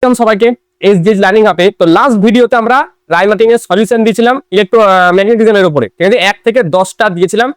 সবাইকে SZ learning আপে। তো লাস্ট ভিডিওতে আমরা রাইমার্টিং এর সলিউশন দিয়েছিলাম ম্যাগনেটিজমের উপরে, ঠিক আছে? 1 থেকে 10টা দিয়েছিলাম।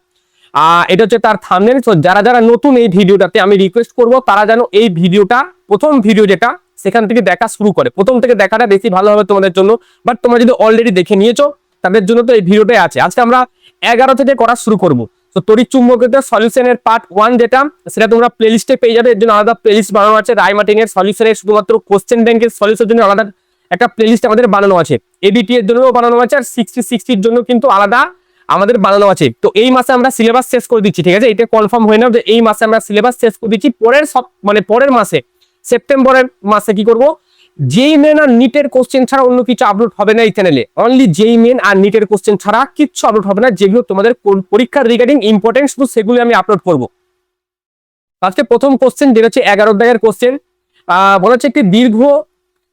এটা হচ্ছে তার থাম্বনেল। তো যারা যারা নতুন এই ভিডিওটাতে, আমি রিকোয়েস্ট করব তারা যেন এই ভিডিওটা, প্রথম ভিডিও যেটা, সেখান থেকে দেখা শুরু করে। প্রথম থেকে দেখাটা বেশি ভালো হবে তোমাদের জন্য। বাট তোমরা যদি অলরেডি দেখে নিয়েছো তাদের জন্য তো এই ভিডিওটাই আছে। আজকে আমরা 11 থেকে করা শুরু করব। তো তড়িৎ চুম্বকীয় সলিউশনের পার্ট 1 যেটা, সেটা তোমরা প্লেলিস্টে পেয়ে যাবে। এর জন্য আলাদা প্লেলিস্ট বানানো আছে। রাইমার্টিং এর সলিউশনের শুধুমাত্র কোশ্চেন ব্যাংকের সলিউশনের জন্য আলাদা একটা প্লেলিস্ট আমাদের বানানো আছে। এবিটি এর জন্যও বানানো আছে, আর 60-60 এর জন্য কিন্তু আলাদা আমাদের বানানো আছে। তো এই মাসে আমরা সিলেবাস শেষ করে দিচ্ছি, ঠিক আছে? এটা কনফার্ম হয়ে নাও যে এই মাসে আমরা সিলেবাস শেষ করে দিচ্ছি। পরের মাসে, সেপ্টেম্বরের মাসে কি করব, যেই মেন আর নিটের কোশ্চেন ছাড়া অন্য কিছু আপলোড হবে না এই চ্যানেলে। অনলি যেই মেন আর নিটের কোশ্চেন ছাড়া কিচ্ছু আপলোড হবে না। যেগুলো তোমাদের পরীক্ষার রিগার্ডিং ইম্পর্টেন্ট, শুধু সেগুলো আমি আপলোড করব। আজকে প্রথম কোশ্চেন যেটা হচ্ছে 11 অধ্যায়ের কোশ্চেন। বলা হচ্ছে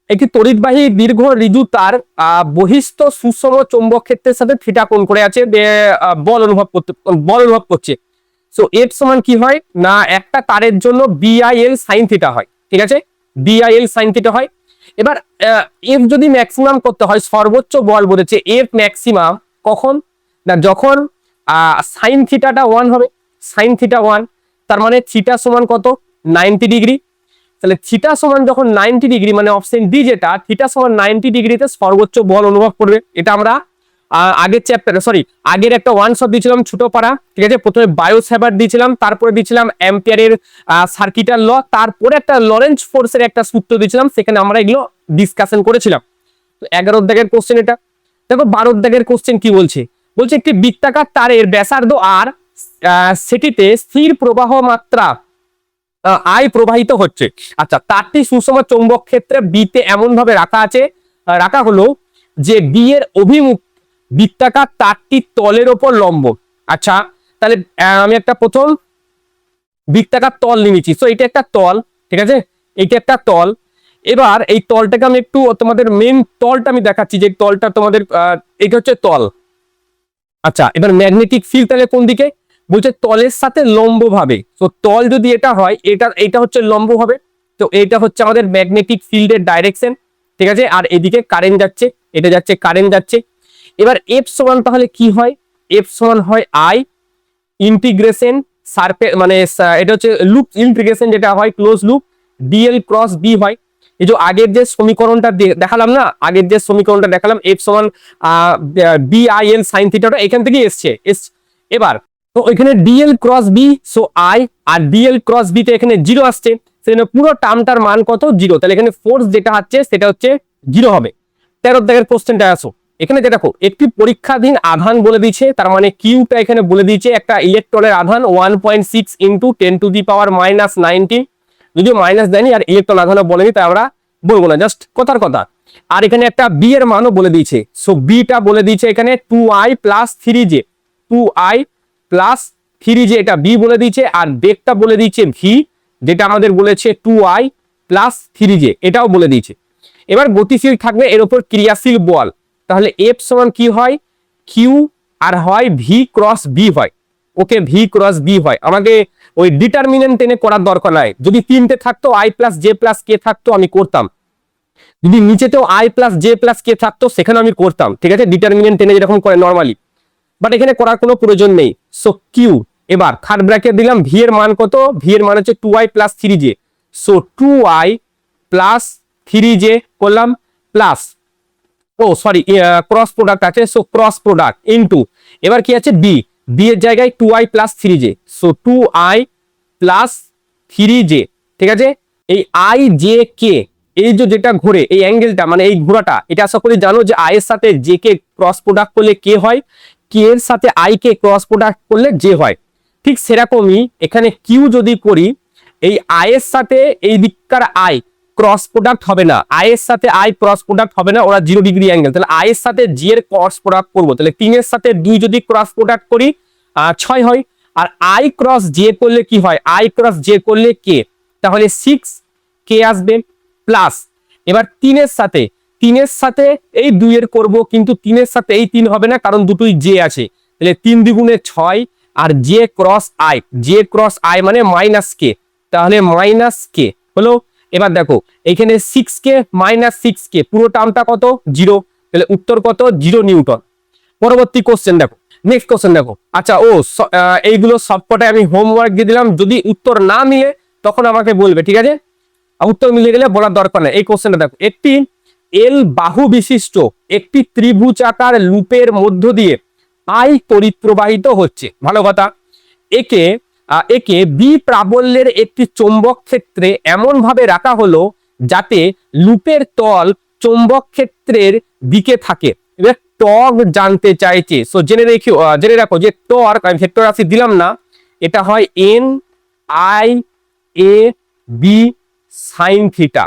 একটি তড়িৎবাহী দীর্ঘ ঋজু তার বহিস্থ সুষম চৌম্বক ক্ষেত্রের সাথে থিটা কোণ করে আছে, বল অনুভব করছে। সো এর সমান কি হয় না, একটা তারের জন্য বিআইএল সাইন থিটা হয়, ঠিক আছে? বিআইএল সাইন থিটা হয়। এবার এফ যদি ম্যাক্সিমাম করতে হয়, সর্বোচ্চ বল বলেছে এফ ম্যাক্সিমাম কখন না, যখন সাইন থিটাটা 1 হবে। সাইন থিটা 1, তার মানে থিটা সমান কত, 90 ডিগ্রি। তাহলে থিটা সমান যখন 90 ডিগ্রি, মানে অপশন ডি যেটা, থিটা সমান 90 ডিগ্রিতে সর্বোচ্চ বল অনুভব করবে। এটা আমরা আগের আগের একটা ওয়ান শট দিয়েছিলাম ছোট পারা, ঠিক আছে? প্রথমে বায়োসেভার দিয়েছিলাম, তারপরে দিয়েছিলাম অ্যাম্পিয়ারের সার্কিটার ল, তারপরে একটা লরেন্জ ফোর্সের একটা সূত্র দিয়েছিলাম। সেখানে আমরা এগুলো ডিসকাশন করেছিলাম। তো 11 দাগের কোশ্চেন এটা। দেখো 12 দাগের কোশ্চেন কি বলছে। বলছে একটি বৃত্তাকার তারের ব্যাসার্ধ আর, সেটিতে স্থির প্রবাহ মাত্রা আই প্রবাহিত হচ্ছে। আচ্ছা, তারটি সুষম চৌম্বক ক্ষেত্রে বিতে এমন ভাবে রাখা হলো যে বি এর অভিমুখ বৃত্তাকার তারটি তলের ওপর লম্ব। আচ্ছা, তাহলে আমি একটা প্রথম বৃত্তাকার তল নিয়েছি। তো এটা একটা তল, ঠিক আছে? এইটা একটা তল। এবার এই তলটাকে আমি একটু, তোমাদের মেন তলটা আমি দেখাচ্ছি, যে তলটা তোমাদের এটা হচ্ছে তল। আচ্ছা, এবার ম্যাগনেটিক ফিল্ড তাহলে কোন দিকে, বলছে তলের সাথে লম্ব ভাবে। তো তল যদি এটা হয়, এটা হচ্ছে লম্ব হবে। তো এটা হচ্ছে আমাদের ম্যাগনেটিক ফিল্ডের ডাইরেকশন, ঠিক আছে? আর এদিকে কারেন্ট যাচ্ছে, এটা যাচ্ছে, কারেন্ট যাচ্ছে। এবার এফ সমান তাহলে কি হয়, এফ সমান হয় আই ইন্টিগ্রেশন সারফেস, মানে এটা হচ্ছে লুপ ইন্টিগ্রেশন যেটা হয় close loop, DL cross B হয়। এই যে আগের যে সমীকরণটা দেখালাম না, আগের যে সমীকরণটা দেখালাম, এফ সমান বিআইএল সাইন থিটাটা এখান থেকে এসছে। এবার তো এখানে DL cross B, so I, আর ডিএল ক্রস বি তে এখানে 0 আসছে, সেখানে পুরো টার্মটার মান কত, 0। তাহলে এখানে ফোর্স যেটা হচ্ছে সেটা হচ্ছে 0 হবে। 13 দাগের কোশ্চেনটা আসো। এখানে যে দেখো একটি পরীক্ষাধীন আধান বলে দিয়েছে, তার মানে কিউটা এখানে বলে দিয়েছে একটা ইলেকট্রনের আধান 1.6 ইন্টু 10⁻⁻19, যদিও মাইনাস দেয়নি, আর ইলেকট্রন আধানও বলেনি, তাই আমরা বলবো না, জাস্ট কথার কথা। আর এখানে একটা বি এর মানও বলে দিয়েছে। সো বিটা বলে দিয়েছে এখানে 2i plus 3j, 2i plus 3j, এটা বি বলে দিয়েছে। আর বেগটা বলে দিয়েছে ভি, যেটা আমাদের বলেছে 2i প্লাস 3j, এটাও বলে দিয়েছে। এবার গতিশীল থাকবে এর উপর ক্রিয়াশীল বল। তাহলে এফ সমান কি হয়, কিউ, আর হয় ভি ক্রস বি হয়। ওকে, ভি ক্রস বি হয়। আমাকে ওই ডিটারমিনেন্ট টেনে করার দরকার নাই। যদি 3টে থাকতো, আই প্লাস জে প্লাস কে থাকতো, আমি করতাম। যদি নিচেতেও আই প্লাস জে প্লাস কে থাকতো, সেখানে আমি করতাম, ঠিক আছে? ডিটারমিনেন্ট টেনে যেরকম করে নর্মালি, বাট এখানে করার কোনো প্রয়োজন নেই। সো কিউ, এবার থার্ড ব্র্যাকেট দিলাম, ভি এর মান কত, ভি এর মান হচ্ছে 2i plus 3j। So 2i plus 3j করলাম, প্লাস, ও সরি, ক্রস প্রোডাক্ট আছে, সো ক্রস প্রোডাক্ট ইনটু, এবার কি আছে বি, বি এর জায়গায় 2i plus 3j, so 2i plus 3j, ঠিক আছে? এই আই জে কে, এই যে যেটা ঘুরে এই অ্যাঙ্গেলটা, মানে এই ঘোরাটা, এটা আশা করি জানো যে আই এর সাথে জে কে ক্রস প্রোডাক্ট করলে কে হয়, কে এর সাথে আই কে ক্রস প্রোডাক্ট করলে জে হয়। ঠিক সেরকমই এখানে কিউ যদি করি, এই আই এর সাথে এই দিককার আই ক্রস প্রোডাক্ট হবে না, আই এর সাথে আই ক্রস প্রোডাক্ট হবে না, ওরা 0 ডিগ্রি অ্যাঙ্গেল। তাহলে আই এর সাথে জি এর ক্রস প্রোডাক্ট করবো, তাহলে 3 এর সাথে 2 যদি ক্রস প্রোডাক্ট করি 6 হয়। আর আই ক্রস জে করলে কি হয়, আই ক্রস জে করলে কে, তাহলে 6 কে আসবে, প্লাস এবার 3 এর সাথে এই 2 এর করবো, কিন্তু 3 এর সাথে এই 3 হবে না, কারণ দুটোই জে আছে। তাহলে 3 দ্বিগুণে 6, আর J cross I, J cross I মানে মাইনাস কে, তাহলে মাইনাস কে হলো। এবার দেখো এখানে 6k মাইনাস 6k পুরো টার্মটা কত 0, তাহলে উত্তর কত 0 নিউটন। পরবর্তী কোশ্চেন দেখো, নেক্সট কোশ্চেন দেখো। আচ্ছা এইগুলো সবকটাই আমি হোমওয়ার্ক দিয়ে দিলাম, যদি উত্তর না মিলে তখন আমাকে বলবে, ঠিক আছে? উত্তর মিলে গেলে বলার দরকার নেই। এই কোশ্চেনটা দেখো, একটি এল বাহু বিশিষ্ট একটি ত্রিভুজাকার লুপের মধ্য দিয়ে আই তড়িৎ প্রবাহিত হচ্ছে, ভালো কথা। একে একে বি প্রাবল্যের একটি চৌম্বক ক্ষেত্রে এমন ভাবে রাখা হলো যাতে লুপের তল চৌম্বক ক্ষেত্রের দিকে থাকে। এবার টর্ক জানতে চাইছে, সো জেনে রাখো যে টর্ক, আমি ভেক্টর রাশি দিলাম না, এটা হয় N I A B sine theta.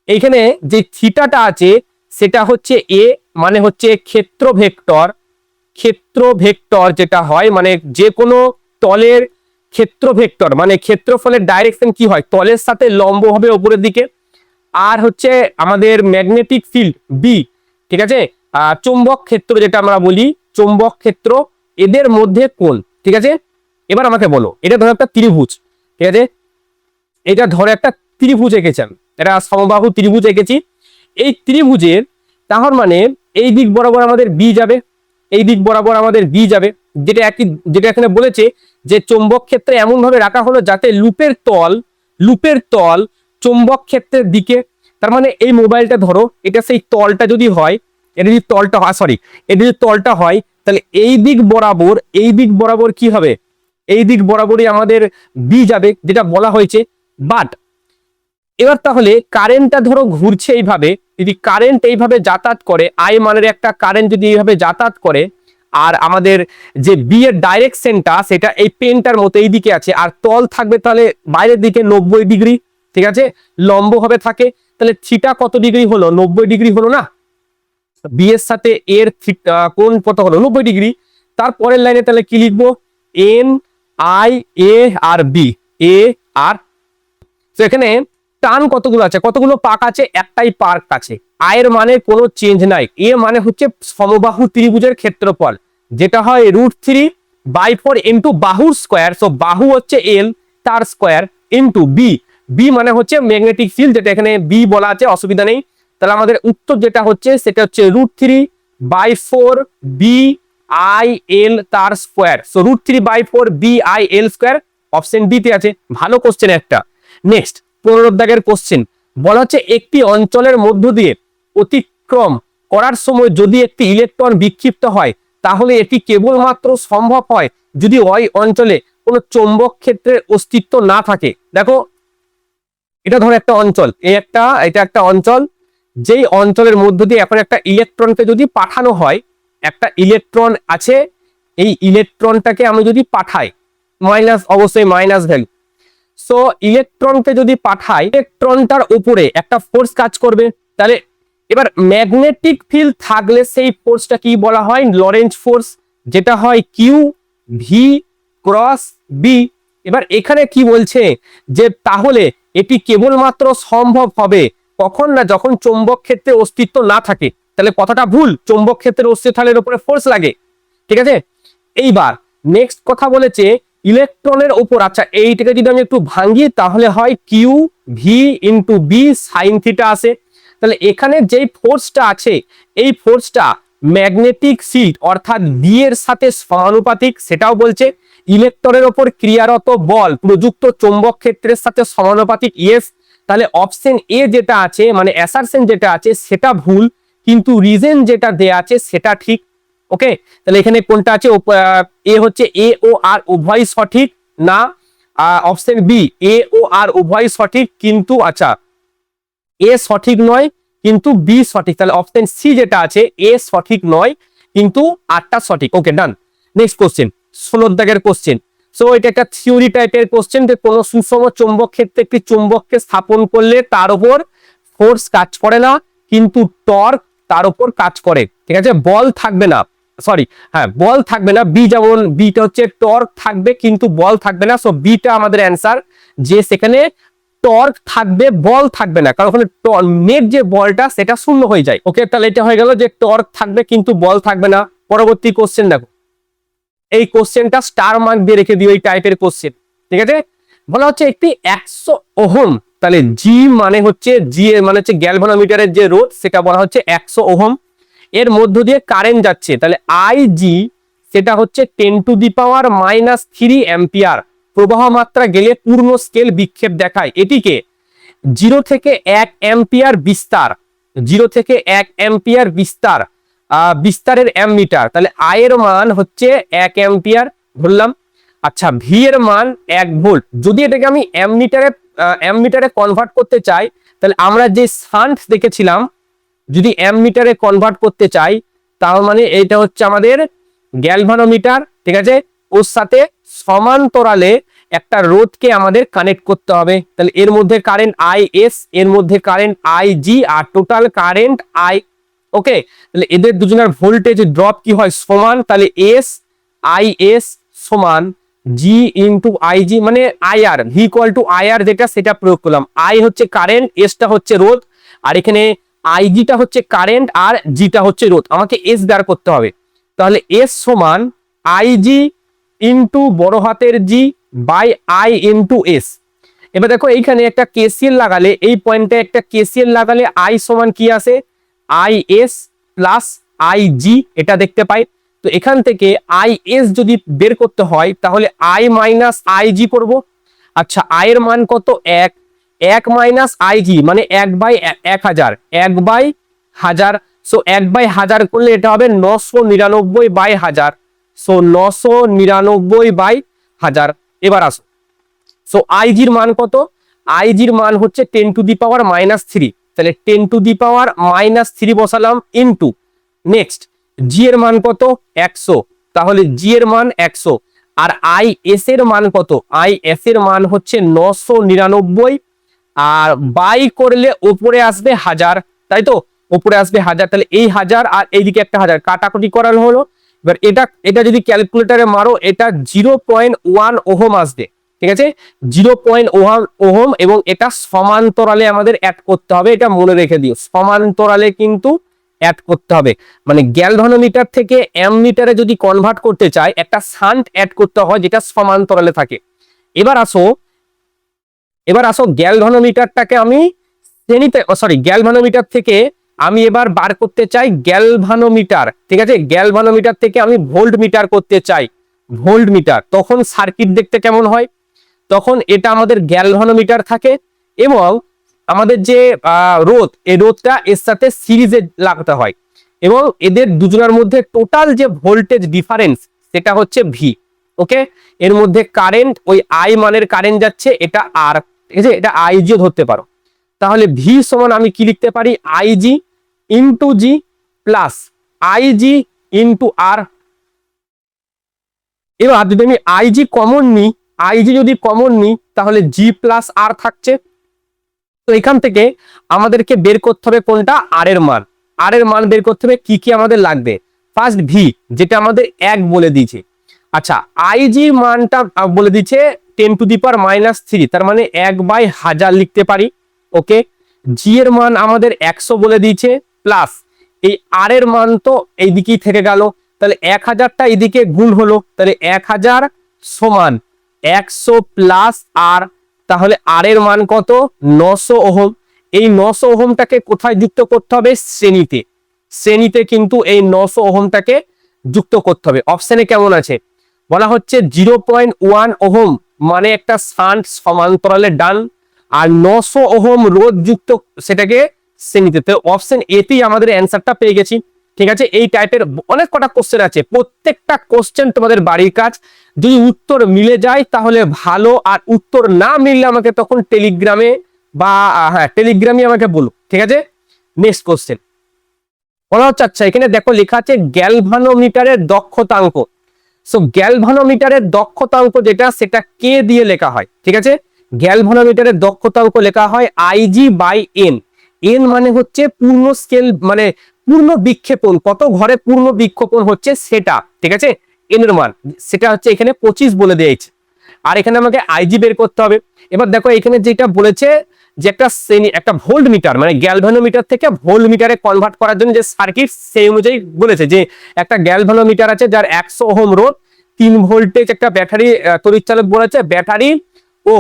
এইখানে যে থিটাটা আছে সেটা হচ্ছে এ, মানে হচ্ছে ক্ষেত্র ভেক্টর। ক্ষেত্র ভেক্টর যেটা হয় মানে যে কোনো তলের ক্ষেত্র ভেক্টর, মানে ক্ষেত্রফলের ডাইরেকশন কি হয়, তলের সাথে লম্ব হবে উপরের দিকে। আর হচ্ছে আমাদের ম্যাগনেটিক ফিল্ড বি, ঠিক আছে। চুম্বক ক্ষেত্র যেটা আমরা বলি, চুম্বক ক্ষেত্র, এদের মধ্যে কোণ, ঠিক আছে। এবার আমাকে বলো, এটা ধরো একটা ত্রিভুজ, ঠিক আছে, এটা ধরো একটা ত্রিভুজ এঁকেছেন, এটা সমবাহু ত্রিভুজ এঁকেছি। এই ত্রিভুজের তাহলে মানে এই দিক বরাবর আমাদের বি যাবে, এই দিক বরাবর আমাদের বি যাবে, যেটা এখানে বলেছে যে চৌম্বক ক্ষেত্রে এমন ভাবে রাখা হলো যাতে লুপের তল চৌম্বক ক্ষেত্রের দিকে। তার মানে এই মোবাইলটা ধরো, এটা সেই তলটা যদি হয়, এটা যদি তলটা হয়, সরি, এটা যদি তলটা হয়, তাহলে এই দিক বরাবর কি হবে, এই দিক বরাবরই আমাদের বি যাবে, যেটা বলা হয়েছে। বাট এবার তাহলে কারেন্টটা ধরো ঘুরছে এইভাবে, যদি কারেন্ট এইভাবে যাতায়াত করে, আই মানের একটা কারেন্ট যদি এইভাবে যাতায়াত করে, আর আমাদের যে বি এর ডাইরেকশনটা সেটা এই পেনটার মতো এই দিকে আছে, আর তল থাকবে তাহলে বাইরের দিকে 90 ডিগ্রি, ঠিক আছে, লম্ব হবে থাকে, তাহলে থিটা কত ডিগ্রি হলো, 90 ডিগ্রি হলো না। বি এর সাথে এর কোণ কত হলো, 90 ডিগ্রি। তারপরের লাইনে তাহলে কি লিখবো, N I A R B, A R, তো এখানে টান কতগুলো আছে, কতগুলো পাক আছে, একটাই পার্ক আছে। আয়ের মানে কোনো চেঞ্জ নাই। এ মানে হচ্ছে সমবাহু ত্রিভুজের ক্ষেত্রফল, যেটা হয় √3/4 ইন্টু বাহুর স্কোয়ার, সো বাহু হচ্ছে এল, তার স্কোয়ার ইন্টু বি, বি মানে হচ্ছে ম্যাগনেটিক ফিল্ড, যেটা এখানে বি বলা আছে, অসুবিধা নেই। তাহলে আমাদের উত্তর যেটা হচ্ছে সেটা হচ্ছে √3/4 বি আই এল তার square, so √3/4 B I L square, option B তে আছে। ভালো কোশ্চেন একটা। নেক্সট 15 দাগের কোশ্চেন, বলা হচ্ছে একটি অঞ্চলের মধ্য দিয়ে অতিক্রম করার সময় যদি একটি ইলেকট্রন বিক্ষিপ্ত হয়, তাহলে এটি কেবলমাত্র সম্ভব হয় যদি ওই অঞ্চলে কোনো চৌম্বক ক্ষেত্রের অস্তিত্ব না থাকে। দেখো এটা ধরো একটা অঞ্চল, এটা একটা অঞ্চল, যেই অঞ্চলের মধ্য দিয়ে এখন একটা ইলেকট্রনকে যদি পাঠানো হয়, একটা ইলেকট্রন আছে, এই ইলেকট্রনটাকে আমি যদি পাঠাই, অবশ্যই মাইনাস ভ্যালু, সো ইলেকট্রনকে যদি পাঠাই, ইলেকট্রনটার উপরে একটা ফোর্স কাজ করবে। তাহলে এবার ম্যাগনেটিক ফিল্ড থাকলে সেই ফোর্সটা কি বলা হয়, লরেন্জ ফোর্স, যেটা হয় কিউ ভি ক্রস বি। এবার এখানে কি বলছে যে তাহলে এটি কেবলমাত্র সম্ভব হবে কখন না, যখন চৌম্বক ক্ষেত্রে অস্তিত্ব না থাকে। তাহলে কথাটা ভুল, চৌম্বক ক্ষেত্রের অস্তিত্ব থাকলে এর উপরে ফোর্স লাগে, ঠিক আছে। এইবার নেক্সট কথা বলেছে ইলেকট্রনের উপর, আচ্ছা এইটাকে যদি আমি একটু ভাঙি তাহলে হয় Q V into B sine theta আসে। তাহলে এখানে যেই ফোর্সটা আছে, এই ফোর্সটা ম্যাগনেটিক ফিল্ড অর্থাৎ বি এর সাথে সমানুপাতিক, সেটাও বলছে। ইলেকট্রনের ওপর ক্রিয়ারত বল প্রযুক্ত চৌম্বক ক্ষেত্রের সাথে সমানুপাতিক, ইয়েস। তাহলে অপশন এ যেটা আছে মানে অ্যাসারশন যেটা আছে সেটা ভুল, কিন্তু রিজন যেটা দেয়া আছে সেটা ঠিক। ওকে, তাহলে এখানে কোনটা আছে, এ হচ্ছে এ ও আর উভয় সঠিক না, অপশন বি এ ও আর উভয় সঠিক, কিন্তু আচ্ছা এ সঠিক নয় কিন্তু বি সঠিক, তাহলে অপশন সি যেটা আছে এ সঠিক নয় কিন্তু আরটা সঠিক। ওকে, ডান। নেক্সট কোশ্চেন 16 দাগের কোশ্চেন। সো এটা একটা থিওরি টাইপের কোশ্চেন, যে কোন সুষম চৌম্বক ক্ষেত্রে একটি চুম্বককে স্থাপন করলে তার উপর ফোর্স কাজ করে না কিন্তু টর্ক তার উপর কাজ করে, ঠিক আছে, বল থাকবে না, সরি হ্যাঁ বল থাকবে না। বি যেমন, বিটা হচ্ছে টর্ক থাকবে কিন্তু বল থাকবে না, সো বিটা আমাদের অ্যান্সার, যে সেখানে টর্ক থাকবে বল থাকবে না, কারণ ওখানে নেট যে বলটা সেটা শূন্য হয়ে যায়। ওকে, তাহলে এটা হয়ে গেল যে টর্ক থাকবে কিন্তু বল থাকবে না। পরবর্তী কোশ্চেন দেখো, এই কোশ্চেনটা স্টার মার্ক দিয়ে রেখে দিও, এই টাইপের কোশ্চেন, ঠিক আছে। বলা হচ্ছে একটি 100 ওহম তাহলে জি মানে হচ্ছে গ্যালভানোমিটারের যে রোধ সেটা বলা হচ্ছে 100 ওহম। এর মধ্য দিয়ে কারেন্ট যাচ্ছে, তাহলে আইজি সেটা হচ্ছে 10⁻³ অ্যাম্পিয়ার। প্রবাহ মাত্রা গেলে পূর্ণ স্কেল বিক্ষেপ দেখায়। এটিকে 0 থেকে 1 অ্যাম্পিয়ার বিস্তার, 0 থেকে 1 অ্যাম্পিয়ার বিস্তার, বিস্তারের অ্যামমিটার। তাহলে আই এর মান হচ্ছে 1 অ্যাম্পিয়ার ধরলাম। আচ্ছা, ভি এর মান 1 ভোল্ট। যদি এটাকে আমি অ্যামমিটারে কনভার্ট করতে চাই, তাহলে আমরা যে শান্ট দেখেছিলাম, যদি অ্যামমিটারে কনভার্ট করতে চাই, তার মানে এটা হচ্ছে আমাদের গ্যালভানোমিটার, ঠিক আছে। ওর সাথে সমান্তরালে একটা রোধকে আমাদের কানেক্ট করতে হবে। তাহলে এর মধ্যে কারেন্ট আইএস, এর মধ্যে কারেন্ট আইজি, আর টোটাল কারেন্ট আই। ওকে, তাহলে এদের দুজনের ভোল্টেজ ড্রপ কি হয় সমান, তাহলে এস আইএস সমান জি ইন্টু আইজি, মানে IR, V equal to IR যেটা সেটা প্রয়োগ করলাম। আই হচ্ছে কারেন্ট, এসটা হচ্ছে রোধ, আর এখানে আইজিটা হচ্ছে কারেন্ট আর জিটা হচ্ছে রোধ। আমাকে এস বের করতে হবে। তাহলে এস সমান আইজি ইন্টু বড় হাতের জি বাই আই ইন্টু এস। এবার দেখো এইখানে একটা কেসিএল লাগালে, এই পয়েন্টে একটা কেসিএল লাগালে আই সমান কি আসে, I S plus I G, এটা দেখতে পাই। তো এখান থেকে আই এস যদি বের করতে হয়, তাহলে আই মাইনাস আই জি করবো। আচ্ছা, আই এর মান কত, 1, 1 মাইনাস আই জি মানে 1/1000, 1/1000। সো 1/1000 করলে এটা হবে 999/1000। সো 999/1000। এবার আসো, সো আইজির মান কত, আইজির মান হচ্ছে 10⁻³ তাহলে 10⁻³ বসালাম ইনটু নেক্সট জি এর মান কত 100, তাহলে জি এর মান 100। আর আই এস এর মান কত, আই এস এর মান হচ্ছে 999, আর বাই করলে উপরে আসবে 1000, তাই তো, উপরে আসবে 1000। তাহলে এই 1000 আর এইদিকে একটা 1000 কাটাকুটি করার হলো। এবার এটা যদি ক্যালকুলেটরে মারো, এটা 0.1 ওহম আসবে, ঠিক আছে, 0.1 ওহম। এবং এটা সমান্তরালে আমাদের অ্যাড করতে হবে, এটা মনে রেখে দিও, সমান্তরালে কিন্তু অ্যাড করতে হবে। মানে গ্যালভানোমিটার থেকে অ্যামমিটারে যদি কনভার্ট করতে চাই, একটা শান্ট অ্যাড করতে হয় যেটা সমান্তরালে থাকে। এবার আসো গ্যালভানোমিটারটাকে আমি গ্যালভানোমিটার থেকে আমি এবার বার করতে চাই গ্যালভানোমিটার, ঠিক আছে, গ্যালভানোমিটার থেকে আমি ভোল্ট মিটার করতে চাই, ভোল্ট মিটার। তখন সার্কিট দেখতে কেমন হয়, তখন এটা আমাদের গ্যালভানোমিটার থাকে এবং আমাদের যে রোধ, এই রোধটা এর সাথে সিরিজে লাগাতে হয় এবং এদের দুজনের মধ্যে টোটাল যে ভোল্টেজ ডিফারেন্স সেটা হচ্ছে ভি। ওকে, এর মধ্যে কারেন্ট, ওই আই মানের কারেন্ট যাচ্ছে, এটা আর, ঠিক আছে, এটা আইজিও ধরতে পারো। তাহলে ভি সমান আমি কি লিখতে পারি, IG into G plus IG into R. এবার যদি আমি আইজি কমন নিই, আইজি যদি কমন নিই, তাহলে জি প্লাস আর থাকছে। তো এখান থেকে আমাদেরকে বের করতে হবে কোনটা, আর এর মান। আর এর মান বের করতে হবে, কি কি আমাদের লাগবে, ফার্স্ট ভি যেটা আমাদের 1 বলে দিয়েছে। আচ্ছা, আইজির মানটা বলে দিচ্ছে 10⁻³ তার মানে 1/1000 লিখতে পারি। ওকে, জি এর মান আমাদের 100 বলে দিয়েছে, প্লাস এই আর এর মান তো এই দিকেই থেকে গেল, তাহলে 1000টা এদিকে গুণ হলো, তাহলে 1000 সমান 100 প্লাস আর। তাহলে আর এর মান কত, 900 ওহম। এই 900 ওহমটাকে কোথায় যুক্ত করতে হবে, শ্রেণীতে, শ্রেণীতে কিন্তু এই 900 ওহমটাকে যুক্ত করতে হবে। অপশনে কেমন আছে, বলা হচ্ছে 0.1 ওহম মানে একটা শান্ট সমান্তরালে ডান, আর 900 ওহম রোধ যুক্ত সেটাকে শ্রেণীতে। তো অপশন এতেই আমাদের অ্যান্সারটা পেয়ে গেছি, ঠিক আছে। এই টাইপের অনেক কটা কোশ্চেন আছে, প্রত্যেকটা কোশ্চেন তোমাদের বাড়ির কাজ। যদি উত্তর মিলে যায় তাহলে ভালো, আর উত্তর না মিললে আমাকে তখন টেলিগ্রামে বা টেলিগ্রামে আমাকে বলো, ঠিক আছে। নেক্সট কোশ্চেন বলা হচ্ছে, আচ্ছা এখানে দেখো লেখা আছে গ্যালভানোমিটারের দক্ষতাঙ্ক। সো গ্যালভানোমিটারের দক্ষতাঙ্ক যেটা, সেটা কে দিয়ে লেখা হয়, ঠিক আছে। গ্যালভানোমিটারের দক্ষতাঙ্ক লেখা হয় আইজি বাই এন। এন মানে হচ্ছে পূর্ণ স্কেল, মানে পূর্ণ বিক্ষেপণ, কত ঘরে পূর্ণ বিক্ষেপণ হচ্ছে সেটা, ঠিক আছে। এন এর মান সেটা হচ্ছে এখানে 25 বলে দিয়েছে, আর এখানে আমাকে আইজি বের করতে হবে। এবার দেখো এখানে যেটা বলেছে যে একটা ভোল্ট মিটার, মানে গ্যালভানোমিটার থেকে ভোল্ট মিটারে কনভার্ট করার জন্য যে সার্কিট, সেই অনুযায়ী বলেছে যে একটা গ্যালভানোমিটার আছে যার 100 ওহম রোধ, 3 ভোল্টেজ একটা ব্যাটারি তড়িৎচালক বলেছে, ব্যাটারি ও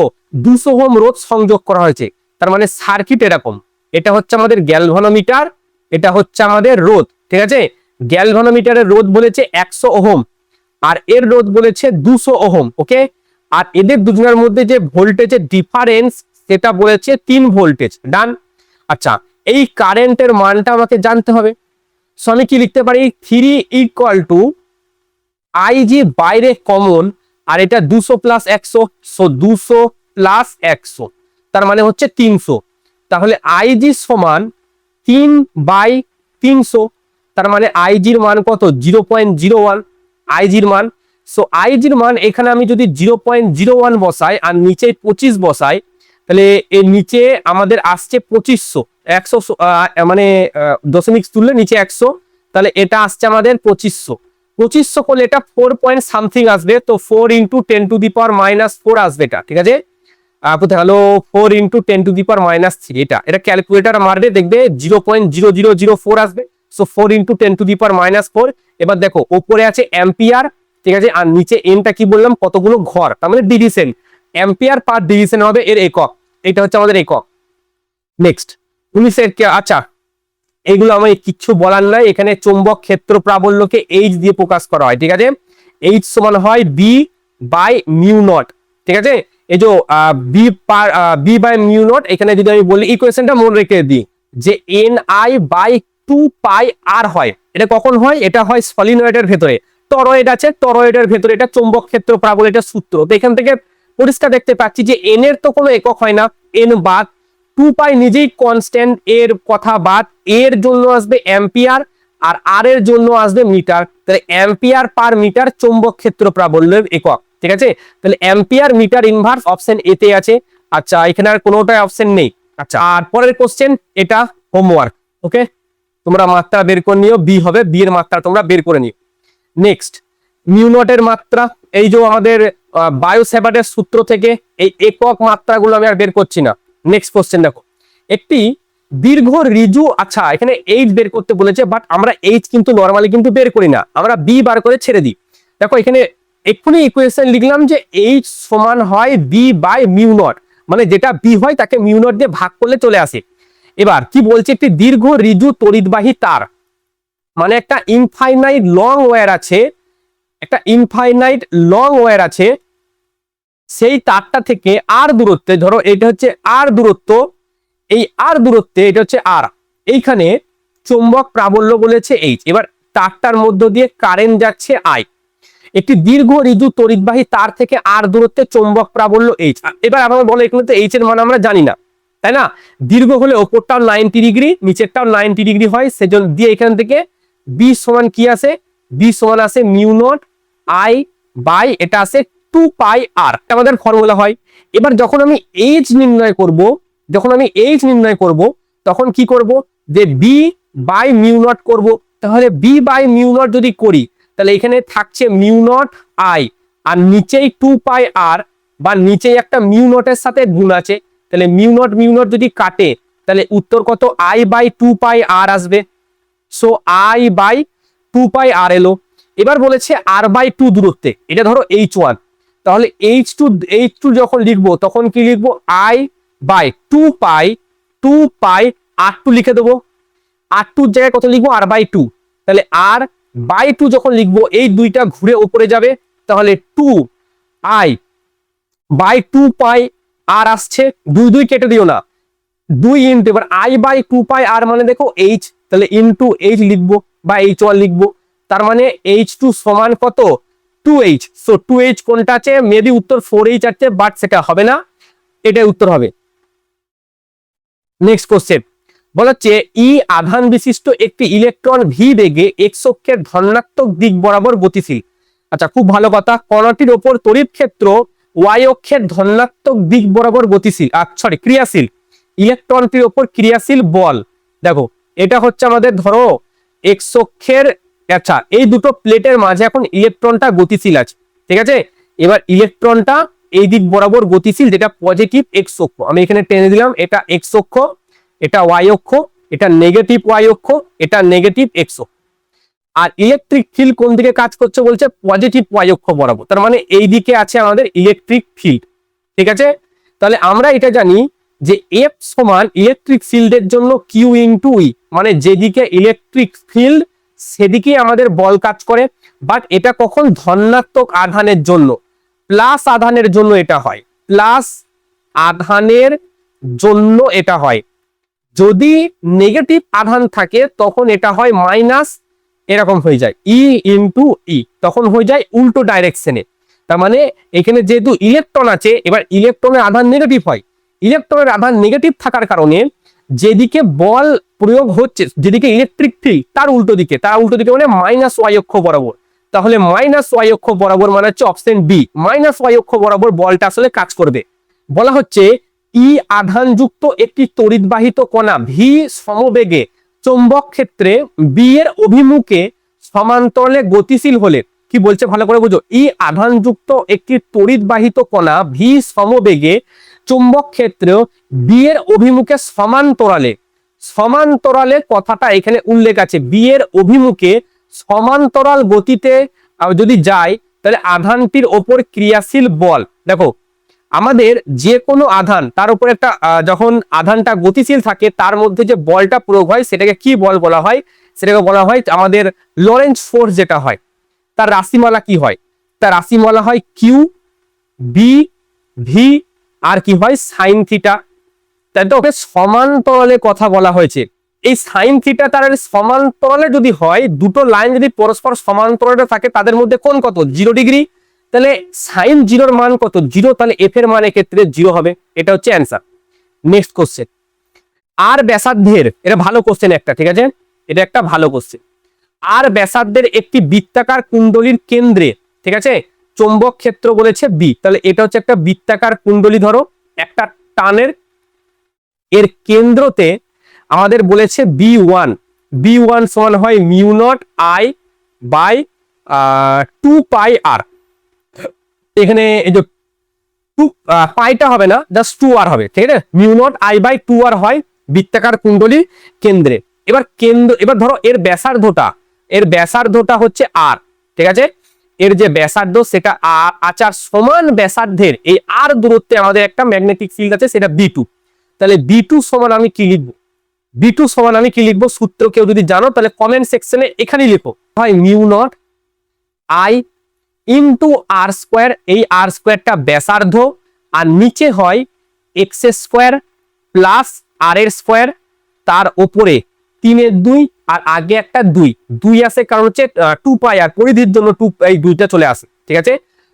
200 ওহম রোধ সংযোগ করা হয়েছে। তার মানে সার্কিট এরকম, এটা হচ্ছে আমাদের গ্যালভানোমিটার, এটা হচ্ছে আমাদের রোধ, ঠিক আছে। গ্যালভানোমিটারের রোধ বলেছে 100 ওহম আর এর রোধ বলেছে 200 ওহম, ওকে। আর এদের দুজনের মধ্যে যে ভোল্টেজের ডিফারেন্স সেটা বলেছে 3 ভোল্টেজ, ডান। আচ্ছা, এই কারেন্টের মানটা আমাকে জানতে হবে। সো আমি কি লিখতে পারি, 3 ইকুয়াল টু আইজি বাইরে কমন, আর এটা 200 প্লাস 100, সো 200 প্লাস 100, তার মানে হচ্ছে 300। তাহলে আইজি সমান 3/300, তার মানে আইজির মান কত, 0.01 আইজির মান। সো আইজির মান এখানে আমি যদি 0.01 বসাই আর নিচে 25 বসাই, তাহলে এর নিচে আমাদের আসছে 2500, 100 মানে দশমিক তুললে নিচে 100, তাহলে এটা আসছে আমাদের 2500 করলে এটা 4 পয়েন্ট সামথিং আসবে। তো 4 ইন্টু 10 টু দি পাওয়ার -4 আসবে এটা, ঠিক আছে। কোথায় হলো 4 ইন্টু 10 টু দি পাওয়ার -3, এটা ক্যালকুলেটার মারবে দেখবে 0.0004 আসবে। সো 4 ইন্টু 10 টু দি পাওয়ার -4। এবার দেখো উপরে আছে অ্যাম্পিয়ার, ঠিক আছে, আর নিচে এনটা কি বললাম, কতগুলো ঘর, তার মানে ডিভিশন, অ্যাম্পিয়ার পার ডিভিশন হবে এর একক, এটা হচ্ছে আমাদের একক। নেক্সট 19 আচ্ছা, এইগুলো আমার কিচ্ছু বলার নাই, এখানে চৌম্বক ক্ষেত্র প্রাবল্যকে এইচ দিয়ে প্রকাশ করা হয়, ঠিক আছে। এইচ সমান হয় বি বাই মিউ নট, ঠিক আছে। এই যে বি বাই মিউ নট, এখানে যদি আমি বলি ইকুয়েশনটা মনে রেখে দিই যে এন আই বাই 2 পাই আর হয়, এটা কখন হয়, এটা হয় সলিনয়েডের ভেতরে। টরয়েড আছে, টরয়েডের ভেতরে এটা চৌম্বক ক্ষেত্র প্রাবল্য, এটা সূত্র। তো এখান থেকে পরিষ্কার দেখতে পাচ্ছি যে এন এর তো কোনো একক হয় না, এন বাদ 2 পাই নিজেই কনস্ট্যান্ট, এর কথা বাদ, এর জন্য আসবে অ্যাম্পিয়ার আর আর এর জন্য আসবে মিটার, তাহলে অ্যাম্পিয়ার পার মিটার চৌম্বক ক্ষেত্র প্রাবল্যের একক, ঠিক আছে। তাহলে ampere metre inverse option A তে আছে। আচ্ছা, এখানে আর কোনোটাই অপশন নেই। আচ্ছা, আর পরের কোশ্চেন, এটা হোমওয়ার্ক, ওকে, তোমরা মাত্রা বের করে নিও, বি হবে, বি এর মাত্রা তোমরা বের করে নিও। নেক্সট মিউ নটের মাত্রা, এই যে আমাদের বায়োসেভারের সূত্র থেকে এই একক মাত্রাগুলো আমি আর বের করছি না। নেক্সট কোশ্চেন দেখো, একটি দীর্ঘ ঋজু, আচ্ছা এখানে এইচ বের করতে বলেছে, বাট আমরা এইচ কিন্তু নরমালি কিন্তু বের করি না, আমরা বি বার করে ছেড়ে দিই। দেখো এখানে এক্ষুনি ইকুয়েশন লিখলাম যে এইচ সমান হয় বি বাই মিউ নট, মানে যেটা বি হয় তাকে মিউ নট দিয়ে ভাগ করলে চলে আসে। এবার কি বলছে, একটি দীর্ঘ ঋজু তড়িৎবাহী তার, মানে একটা ইনফাইনাইট লং ওয়্যার আছে, একটা ইনফাইনাইট লং ওয়্যার আছে, সেই তারটা থেকে আর দূরত্বে, ধরো এটা হচ্ছে আর দূরত্ব, এই আর দূরত্বে এটা হচ্ছে আর, এইখানে চৌম্বক প্রাবল্য বলেছে এইচ। এবার তারটার মধ্য দিয়ে কারেন্ট যাচ্ছে আই, একটি দীর্ঘ ঋজু তড়িৎবাহী তার থেকে আর দূরত্বে চৌম্বক প্রাবল্য এইচ। এবার আমরা বলো এখানে তো এইচ এর মান আমরা জানি না, তাই না। দীর্ঘ হলে ওপরটাও 90 ডিগ্রি, নিচেরটাও 90 ডিগ্রি হয়, সেজন্য দিয়ে এখান থেকে বি সমান কি আসে, বি সমান আসে মিউ নট আই বাই এটা আসে 2 পাই আর, আমাদের ফর্মুলা হয়। এবার যখন আমি এইচ নির্ণয় করব, তখন কি করব, যে বি বাই মিউ নট করব। তাহলে বি বাই মিউ নট যদি করি, তাহলে এখানে থাকছে মিউ নট আই আর নিচেই 2 পাই আর, বা নিচেই একটা মিউ নটের সাথে গুণ আছে, তাহলে মিউ নট যদি কাটে, তাহলে উত্তর কত, আই বাই 2 পাই আর আসবে। সো আই বাই 2 পাই আর এলো। এবার বলেছে আর বাই 2 দূরত্বে, এটা ধরো H1, তাহলে H2 যখন লিখবো তখন কি লিখবো, আই বাই 2 পাই R2 লিখে দেবো। R2 এর জায়গায় কত লিখবো, আর বাই 2, তাহলে আর বাই 2 যখন লিখবো এই দুইটা ঘুরে উপরে যাবে, তাহলে 2 আই বাই 2 পাই আর আসছে, 2 কেটে দিও না, 2 ইন্টু, এবার আই বাই 2 পাই আর মানে দেখো এইচ, তাহলে ইন্টু এইচ লিখবো বা H1 লিখবো, তার মানে H2 সমান কত, 2H। সো 2H কোনটা আছে, মেবি উত্তর 4H আছে, বাট সেটা হবে না, এটাই উত্তর হবে। নেক্সট কোশ্চেন বলা হচ্ছে ই আধান বিশিষ্ট একটি ইলেকট্রন ভি বেগে এক্স অক্ষের ধনাত্মক দিক বরাবর গতিশীল। আচ্ছা, খুব ভালো কথা, কণাটির ওপর তড়িৎ ক্ষেত্র ওয়াই অক্ষের ধনাত্মক দিক বরাবর গতিশীল, সরি ক্রিয়াশীল, ইলেকট্রনটির ওপর ক্রিয়াশীল বল। দেখো এটা হচ্ছে আমাদের ধরো এক্স অক্ষের, আচ্ছা এই দুটো প্লেটের মাঝে এখন ইলেকট্রনটা গতিশীল আছে, ঠিক আছে। এবার ইলেকট্রনটা এই দিক বরাবর গতিশীল, যেটা পজিটিভ এক্স অক্ষ, আমি এখানে টেনে দিলাম, এটা এক্স অক্ষ, এটা ওয়াই অক্ষ, এটা নেগেটিভ ওয়াই অক্ষ, এটা নেগেটিভ এক্স অক্ষ। আর ইলেকট্রিক ফিল্ড কোন দিকে কাজ করছে বলছে, পজিটিভ ওয়াই অক্ষ বরাবর, তার মানে এই দিকে আছে আমাদের ইলেকট্রিক ফিল্ড, ঠিক আছে। তাহলে আমরা এটা জানি যে এফ সমান ইলেকট্রিক ফিল্ডের জন্য কিউ ইন্টু ই, মানে যেদিকে ইলেকট্রিক ফিল্ড সেদিকে আমাদের বল কাজ করে। বাট এটা কখন ধনাত্মক আধানের জন্য, প্লাস আধানের জন্য এটা হয়, প্লাস আধানের জন্য এটা হয়। যদি নেগেটিভ আধান থাকে তখন এটা হয় মাইনাস, এরকম হয়ে যায় ই ইন্টু ই, তখন হয়ে যায় উল্টো ডাইরেকশনে। তার মানে এখানে যেহেতু ইলেকট্রন আছে, এবার ইলেকট্রনের আধান নেগেটিভ হয়, ইলেকট্রনের আধান নেগেটিভ থাকার কারণে যেদিকে বল প্রয়োগ হচ্ছে, যেদিকে ইলেকট্রিক ফিল্ড তার উল্টো দিকে, মানে মাইনাস ওয়াই অক্ষ বরাবর। তাহলে মাইনাস ওয়াই অক্ষ বরাবর মানে হচ্ছে অপশন বি, মাইনাস ওয়াই অক্ষ বরাবর বলটা আসলে কাজ করবে। বলা হচ্ছে ই আধানযুক্ত একটি তড়িৎবাহিত কণা ভি সমবেগে চৌম্বক ক্ষেত্রে বি এর অভিমুখে সমান্তরালে গতিশীল হলে, কি বলছে ভালো করে বুঝো, ই আধানযুক্ত একটি তড়িৎবাহিত কণা ভি সমবেগে চুম্বক ক্ষেত্রে বি এর অভিমুখে সমান্তরালে, সমান্তরালে কথাটা এখানে উল্লেখ আছে, বি এর অভিমুখে সমান্তরাল গতিতে যদি যায় তাহলে আধানটির ওপর ক্রিয়াশীল বল, দেখো আমাদের যে কোনো আধান তার উপর একটা যখন আধানটা গতিশীল থাকে তার মধ্যে যে বলটা প্রয়োগ হয় সেটাকে কি বল বলা হয়, সেটাকে বলা হয় আমাদের লরেন্জ ফোর্স। যেটা হয় তার রাশিমালা কি হয়, তার রাশিমালা হয় কিউ বি ভি আর কি হয় সাইন থিটা। তাই তো ওকে সমান্তরালে কথা বলা হয়েছে। এই সাইন থিটা তার সমান্তরালে যদি হয়, দুটো লাইন যদি পরস্পর সমান্তরালে থাকে তাদের মধ্যে কোণ কত, 0 ডিগ্রি, তাহলে সাইন জিরোর মান কত, 0, তাহলে এফ এর মান এক্ষেত্রে 0 হবে। এটা হচ্ছে অ্যান্সার। নেক্সট কোশ্চেন, আর ব্যাসার্ধের, এটা ভালো কোশ্চেন একটা, ঠিক আছে, এটা একটা ভালো কোশ্চেন। আর ব্যাসার্ধের একটি বৃত্তাকার কুণ্ডলীর কেন্দ্রে, ঠিক আছে, চৌম্বক ক্ষেত্র বলেছে বি, তাহলে এটা হচ্ছে একটা বৃত্তাকার কুণ্ডলী, ধরো একটা টানের, এর কেন্দ্রতে আমাদের বলেছে বি1, বি1 সমান হয় mu not I by 2 pi আর। এখানে এই যে পাইটা হবে না, জাস্ট 2 আর হবে, ঠিক আছে, মিউ নট আই বাই 2 আর হয় বৃত্তাকার কুণ্ডলীর কেন্দ্রে। এবার ধরো এর ব্যাসার্ধটা হচ্ছে আর, ঠিক আছে, এর যে ব্যাসার্ধ সেটা আর, আচার সমান ব্যাসার্ধের এই আর দূরত্বে আমাদের একটা ম্যাগনেটিক ফিল্ড আছে, সেটা বি2। তাহলে বি2 সমান আমি কি লিখবো, বি2 সমান আমি কি লিখবো, সূত্র কেউ যদি জানো তাহলে কমেন্ট সেকশনে এখানেই লিখো, হয় mu not I into R square, এই আর স্কোয়ারটা ব্যাসার্ধ, আর নিচে হয় এক্স স্কোয়ার প্লাস আর এর স্কোয়ার, তার ওপরে 3/2 আর আগে একটা 2 আসে, কারণ হচ্ছে 2 পাই আর পরিধির জন্য এই 2টা চলে আসে, ঠিক আছে।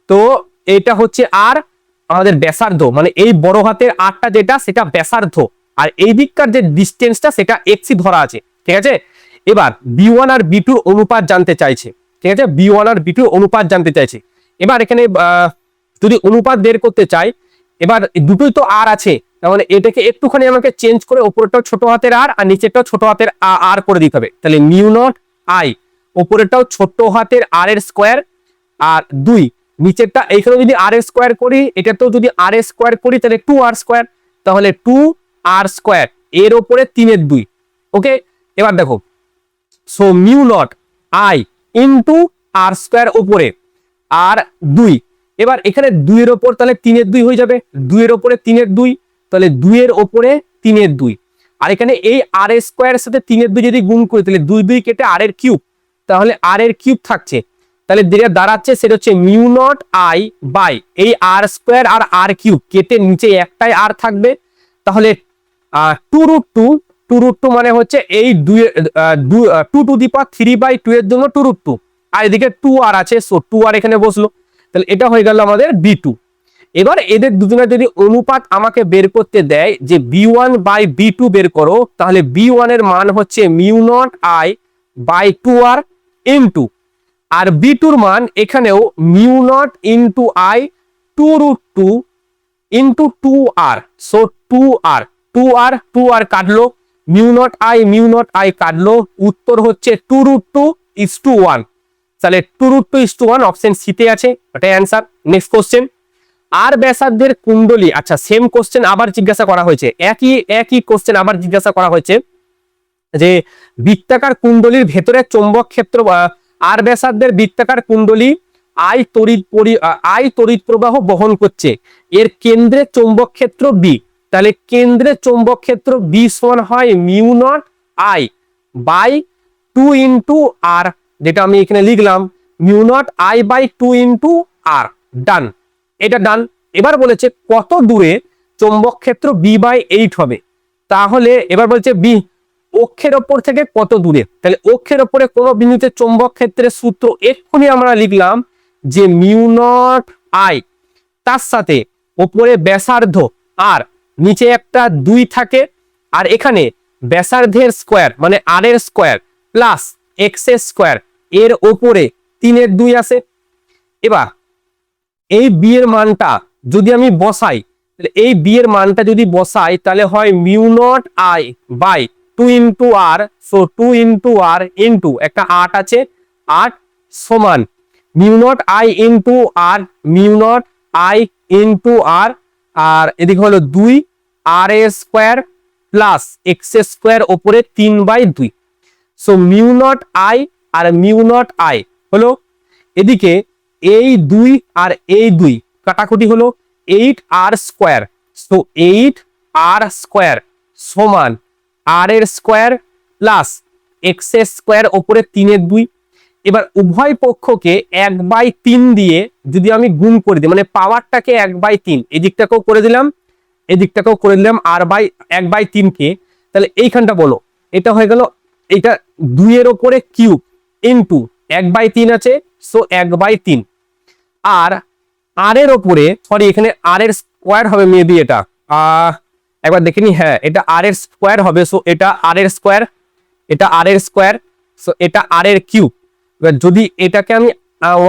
তো এটা হচ্ছে আর আমাদের ব্যাসার্ধ, মানে এই বড় হাতের আরটা যেটা সেটা ব্যাসার্ধ, আর এই দিককার যে ডিস্টেন্সটা সেটা এক্সই ধরা আছে, ঠিক আছে। এবার বি1 আর বি2 অনুপাত জানতে চাইছে, ঠিক আছে, বি1 আর বি2 অনুপাত জানতে চাইছে। এবার এখানে যদি অনুপাত বের করতে চাই, এবার দুটোই তো আর আছে, তাহলে এটাকে একটুখানি আমাকে চেঞ্জ করে উপরেরটাও ছোট হাতের আর আর নিচেরটাও ছোট হাতের আর করে দিতে হবে। তাহলে মিউ নট আই, উপরেরটাও ছোট হাতের আর এর স্কোয়ার, আর 2 নিচেরটা, এইখানে যদি আর এর স্কোয়ার করি, এটাতেও যদি আর এর স্কোয়ার করি তাহলে 2 আর স্কোয়ার, তাহলে 2 আর স্কোয়ার এর উপরে 3/2। ওকে, এবার দেখো, so mu not I into R square উপরে আর 2, এবার এখানে 2 এর ওপর তাহলে 3/2 হয়ে যাবে, 2 এর ওপরে 3/2, তাহলে 2 এর ওপরে 3/2, আর এখানে এই আর এর স্কোয়ারের সাথে 3/2 যদি গুণ করি তাহলে 2 কেটে আর এর কিউব, তাহলে আর এর কিউব থাকছে, তাহলে যেটা দাঁড়াচ্ছে সেটা হচ্ছে মিউ নট আই বাই এই আর স্কোয়ার আর আর কিউব কেটে নিচে একটাই আর থাকবে, তাহলে 2√2 মানে হচ্ছে এই 2 টু দি পাওয়ার 3/2 এর জন্য 2√2, আর এদিকে 2 আর আছে, সো 2 আর এখানে বসলো, তাহলে এটা হয়ে গেল আমাদের বি2। এবার এদের দুজনের যদি অনুপাত আমাকে বের করতে দেয় যে বি1 বাই বি2 বের করো, তাহলে বি1 এর মান হচ্ছে mu not I by 2 R into, আর বি2 মান এখানেও mu naught into I 2√2 into 2 R, so 2 R কাটলো, মিউ নট আই কাটলো, উত্তর হচ্ছে 2√2:1, তাহলে 2√2:1 অপশন সিতে আছে, ওটাই অ্যান্সার। নেক্সট কোশ্চেন, আর ব্যাসার্ধের কুণ্ডলী, আচ্ছা সেম কোশ্চেন আবার জিজ্ঞাসা করা হয়েছে, একই কোশ্চেন আবার জিজ্ঞাসা করা হয়েছে যে বৃত্তাকার কুণ্ডলীর ভেতরে চৌম্বক ক্ষেত্র, আর ব্যাসার্ধের বৃত্তাকার কুণ্ডলী আই তড়িৎ প্রবাহ বহন করছে, এর কেন্দ্রে চৌম্বক ক্ষেত্র বি, তাহলে কেন্দ্রের চৌম্বক ক্ষেত্র বি সমান হয় mu not I by 2 into R, যেটা আমি এখানে লিখলাম mu not I by 2 into R. Done, এটা ডান। এবার বলেছে কত দূরে চৌম্বক ক্ষেত্র বি বাই 8 হবে। তাহলে এবার বলছে বি অক্ষের ওপর থেকে কত দূরে, তাহলে অক্ষের ওপরে কোনো বিন্দুতে চৌম্বক ক্ষেত্রের সূত্র এক্ষুনি আমরা লিখলাম যে মিউ নট আই, তার সাথে ওপরে ব্যাসার্ধ আর নিচে একটা 2 থাকে, আর এখানে ব্যাসার্ধের স্কোয়ার মানে আর এর স্কোয়ার প্লাস এক্স এর স্কোয়ার, এর ওপরে 3 এর 2 আসে। এবার এই বি এর মানটা যদি আমি বসাই, তাহলে এই বি এর মানটা যদি বসাই তাহলে হয় mu not I by 2 into R, so 2 into R into একটা 8 আছে 8 সমান mu not I into R, mu not I into R, আর এদিকে হলো 2 আর এর স্কোয়ার প্লাস এক্স এর স্কোয়ার ওপরে 3/2। So mu not I R mu not I হলো এদিকে এই 2 আর এই 2 কাটাকুটি হলো 8 আর স্কোয়ার, সো 8 আর স্কোয়ার সমান আর এর স্কোয়ার প্লাস এক্স এর স্কোয়ার ওপরে 3 এর 2। এবার উভয় পক্ষকে 1/3 দিয়ে যদি আমি গুণ করে দিই, মানে পাওয়ারটাকে 1/3, এই দিকটাকেও করে দিলাম এই দিকটাকেও করে দিলাম আর বাই 1/3 কে, তাহলে এইখানটা বলো এটা হয়ে গেল, এটা 2 এর ওপরে কিউব ইন্টু 1/3 আছে, সো 1/3 আর আর এর ওপরে সরি এখানে আর এর স্কোয়ার হবে মেবি, এটা একবার দেখে নি, হ্যাঁ এটা আর এর স্কোয়ার হবে, সো এটা আর এর স্কোয়ার, এটা আর এর স্কোয়ার, সো এটা আর এর কিউব। এবার যদি এটাকে আমি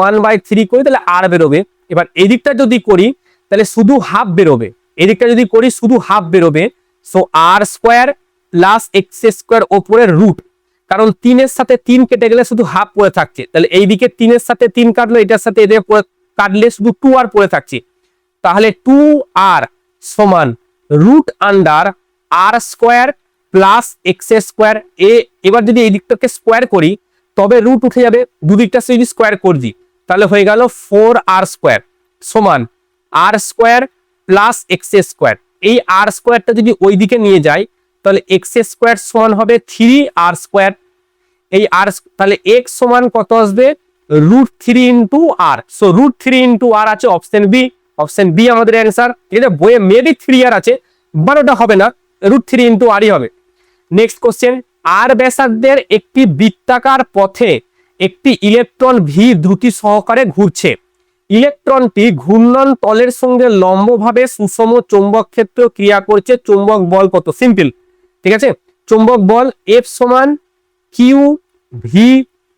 1/3 করি তাহলে আর বেরোবে। এবার এই দিকটা যদি করি তাহলে শুধু হাফ বেরোবে, এই দিকটা যদি করি শুধু হাফ বেরোবে, সো আর স্কোয়ার প্লাস এক্স স্কোয়ার ওপরে রুট, কারণ 3 এর সাথে 3 কেটে গেলে শুধু হাফ পড়ে থাকছে, তাহলে এইদিকে 3 এর সাথে 3 কাটলো, এটার সাথে এদের কাটলে শুধু 2 আর পড়ে থাকছে, তাহলে 2 আর সমান রুট আন্ডার আর স্কোয়ার প্লাস এক্স স্কোয়ার। এবার যদি এই দিকটাকে স্কোয়ার করি তবে রুট উঠে যাবে, দুদিকটা যদি স্কোয়ার করে দিই তাহলে হয়ে গেল 4 আর স্কোয়ার সমান আর স্কোয়ার প্লাস এক্স স্কোয়ার। এই আর স্কোয়ারটা যদি ওই দিকে নিয়ে যাই তাহলে এক্স স্কোয়ার সমান হবে 3 আর স্কোয়ার। এই আর তাহলে এক্স সমান কত আসবে √3 ইন্টু আর, সো √3 ইন্টু আর আছে অপশন বি, অপশন বি আমাদের অ্যান্সার। ঠিক আছে, বইয়ে মেবি 3 আর আছে বাট ওটা হবে না, √3 ইন্টু আরই হবে। নেক্সট কোশ্চেন, আর ব্যাসার্ধের একটি বৃত্তাকার পথে একটি ইলেকট্রন ভি দ্রুতি সহকারে ঘুরছে। ইলেকট্রনটি ঘূর্ণন তলের সঙ্গে লম্বভাবে সুষম চৌম্বক ক্ষেত্র ক্রিয়া করছে, চৌম্বক বল কত? সিম্পল, ঠিক আছে, চৌম্বক বল এফ সমান Q V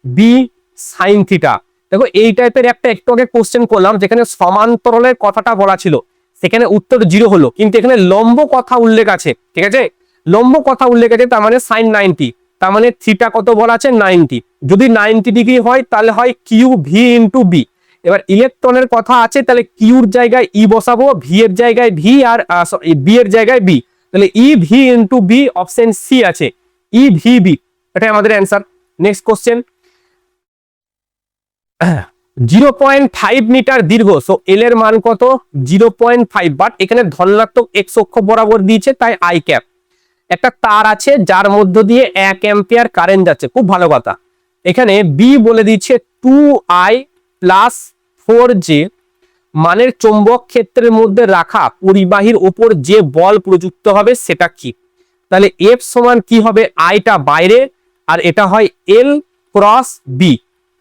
B sine theta. দেখো এই টাইপের একটা একটু আগে কোশ্চেন করলাম যেখানে সমান্তরালের কথাটা বলা ছিল, সেখানে উত্তর 0 হলো, কিন্তু এখানে লম্ব কথা উল্লেখ আছে। ঠিক আছে, লম্ব কথা উল্লেখ আছে, তার মানে সাইন 90, তার মানে থিটা কত বলা আছে 90। যদি 90 ডিগ্রি হয় তাহলে হয় কিউ ভি ইন্টু বি। এবার ইলেকট্রনের কথা আছে, তাহলে কিউর জায়গায় ই বসাবো, ভি এর জায়গায় ভি, আর বি এর জায়গায় বি, তাহলে E V into B, option C আছে ই ভি বি, এটাই আমাদের অ্যান্সার। নেক্সট কোশ্চেন, 0.5 মিটার দীর্ঘ, সো এল এর মান কত 0.5, বাট এখানে ধনাত্মক এক্স অক্ষ বরাবর দিয়েছে তাই আই ক্যাপ। একটা তার আছে যার মধ্য দিয়ে 1 অ্যাম্পিয়ার কারেন্ট যাচ্ছে, খুব ভালো কথা। এখানে বি বলে দিচ্ছে 2i প্লাস 4j মানের চৌম্বক ক্ষেত্রের মধ্যে রাখা পরিবাহীর উপর যে বল প্রযুক্ত হবে সেটা কি? তাহলে এফ সমান কি হবে, আইটা বাইরে আর এটা হয় এল ক্রস বি।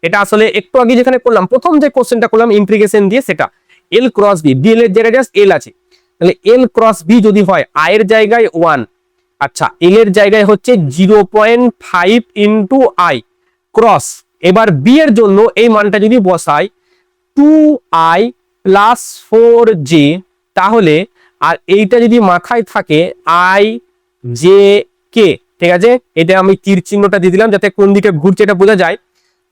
এটা আসলে একটু আগে যেখানে করলাম প্রথম যে কোশ্চেনটা করলাম ইন্টিগ্রেশন দিয়ে, সেটা এল ক্রস বি, বি এর জায়গায় এল আছে, তাহলে এল ক্রস বি যদি হয় আই এর জায়গায় 1, আচ্ছা এল এর জায়গায় হচ্ছে 0.5 ইন্টু আই ক্রস। এবার বি এর জন্য এই মানটা যদি বসাই 2i প্লাস 4j, তাহলে আর এইটা যদি মাথায় থাকে আই জে কে, ঠিক আছে, এটা আমি তীর চিহ্নটা দিয়ে দিলাম যাতে কোন দিকে ঘুরছে এটা বোঝা যায়।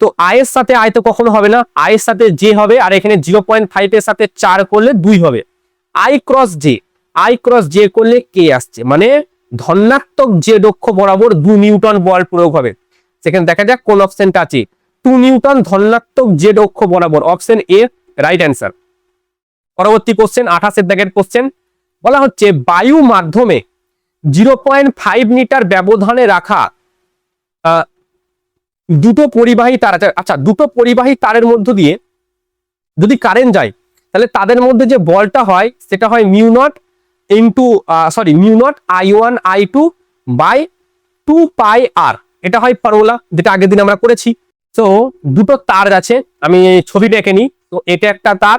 তো আই এর সাথে আই তো কখনো হবে না, আই এর সাথে জে হবে, আর এখানে 0.5 এর সাথে 4 করলে 2 হবে। আই ক্রস জে করলে কে আসছে, মানে ধনাত্মক যে অক্ষ বরাবর 2 নিউটন বল প্রয়োগ হবে। সেখানে দেখা যাক কোন অপশনটা আছে, 2 নিউটন ধনাত্মক যে অক্ষ বরাবর, অপশন এ রাইট অ্যান্সার। পরবর্তী কোশ্চেন 28 এর দাগের কোশ্চেন, বলা হচ্ছে বায়ু মাধ্যমে 0.5 মিটার ব্যবধানে রাখা দুটো পরিবাহী তার আছে। আচ্ছা, দুটো পরিবাহী তারের মধ্য দিয়ে যদি কারেন্ট যায় তাহলে তাদের মধ্যে যে বলটা হয় সেটা হয় mu not I1 I2 by 2 pi R. এটা হয় ফর্মুলা, যেটা আগের দিন আমরা করেছি। তো দুটো তার আছে, আমি ছবিটা এঁকে নিই। তো এটা একটা তার,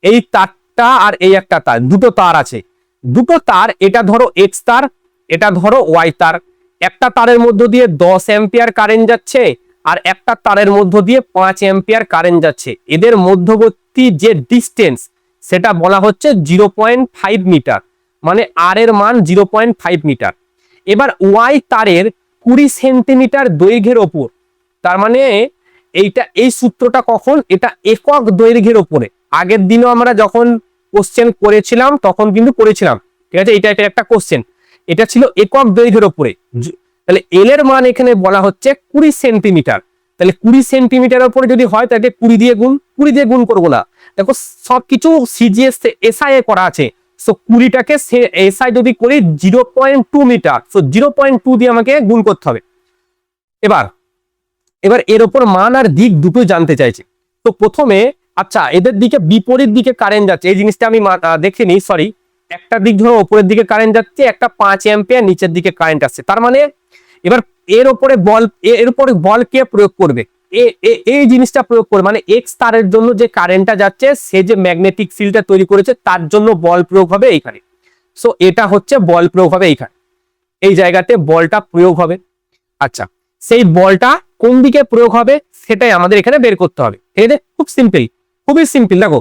এই তারটা আর এই একটা তার, দুটো তার আছে। দুটো তার, এটা ধরো এক্স তার, এটা ধরো ওয়াই তার। একটা তারের মধ্য দিয়ে 10 অ্যাম্পিয়ার কারেন্ট যাচ্ছে, আর একটা তারের মধ্য দিয়ে 5 অ্যাম্পিয়ার কারেন্ট যাচ্ছে। এদের মধ্যবর্তী যে ডিস্টেন্স সেটা বলা হচ্ছে 0.5 মিটার, মানে আর এর মান 0.5 মিটার। এবার ওয়াই তারের 20 সেন্টিমিটার দৈর্ঘ্যের ওপর, তার মানে এই সূত্রটা কখন, এটা একক দৈর্ঘ্যের ওপরে। আগের দিনও আমরা যখন কোশ্চেন করেছিলাম তখন কিন্তু করেছিলাম, ঠিক আছে। এটা একটা কোশ্চেন, এটা ছিল একক দৈর্ঘ্যের ওপরে। তাহলে এল এর মান এখানে বলা হচ্ছে 20 সেন্টিমিটার। তাহলে 20 সেন্টিমিটার উপরে যদি হয় তাহলে 20 দিয়ে গুণ করবো না। দেখো সবকিছু সিজিএস এসআই এ করা আছে। সো 20টাকে এসআই যদি করি 0.2 মিটার, সো 0.2 দিয়ে আমাকে গুণ করতে হবে। এবার এর ওপর মান আর দিক দুটো জানতে চাইছে। তো প্রথমে আচ্ছা, এদের দিকে বিপরীত দিকে কারেন্ট যাচ্ছে, এই জিনিসটা আমি দেখিনি, সরি। একটা দিক ধরো উপরের দিকে কারেন্ট যাচ্ছে, একটা 5 অ্যাম্পিয়ার নিচের দিকে কারেন্ট আসছে। তার মানে এবার এর উপরে বল কে প্রয়োগ করবে, এই জিনিসটা প্রয়োগ করবে, মানে এক্স তারের জন্য যে কারেন্টটা যাচ্ছে সে যে ম্যাগনেটিক ফিল্ডটা তৈরি করেছে তার জন্য বল প্রয়োগ হবে এইখানে। সো এটা হচ্ছে বল প্রয়োগ হবে এইখানে, এই জায়গাতে বলটা প্রয়োগ হবে। আচ্ছা, সেই বলটা কোন দিকে প্রয়োগ হবে সেটাই আমাদের এখানে বের করতে হবে, ঠিক আছে। খুবই সিম্পল। দেখো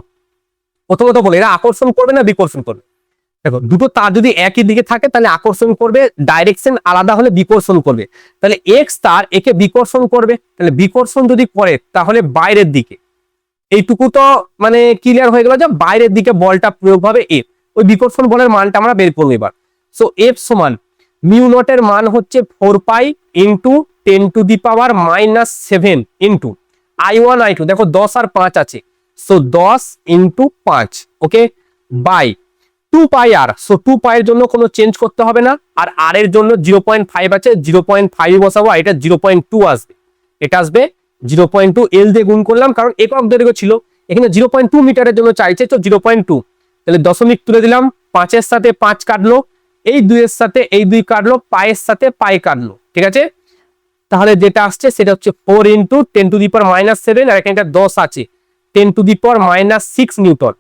প্রথমত বলে, এরা আকর্ষণ করবে না বিকর্ষণ করবে। দেখো দুটো তার যদি একই দিকে থাকে তাহলে আকর্ষণ করবে, ডাইরেকশন আলাদা হলে বিকর্ষণ করবে। তাহলে এক্স তার একে বিকর্ষণ করবে, তাহলে বিকর্ষণ যদি করে তাহলে বাইরের দিকে, এইটুকু তো মানে ক্লিয়ার হয়ে গেল যে বাইরের দিকে বলটা প্রয়োগ হবে এফ। ওই বিকর্ষণ বলের মানটা আমরা বের করবো এবার। সো এফ সমান মিউ নটের মান হচ্ছে 4 pi into 10 to the power -7 into I1 I2, দেখো 10 আর 5 আছে, so 10 into 5, okay, by 2 pi R. So 2 পাইয়ের জন্য কোনো চেঞ্জ করতে হবে না, আর আর এর জন্য 0.5 আছে, 0.5 বসাবো, আর এটা 0.2 আসবে, এটা আসবে 0.2। এল দিয়ে গুণ করলাম কারণ একক দৈর্ঘ্য ছিল, এখানে 0.2 মিটারের জন্য চাইছে, তো 0.2। তাহলে দশমিক তুলে দিলাম, 5-এর সাথে 5 কাটলো, এই 2-এর সাথে এই 2 কাটলো, পায়ের সাথে পাই কাটলো, ঠিক আছে। তাহলে যেটা আসছে সেটা হচ্ছে 4 ইন্টু 10 টু দি পাওয়ার -7, আর এখানে 10 আছে, 10 টু দি পাওয়ার -6 নিউটন।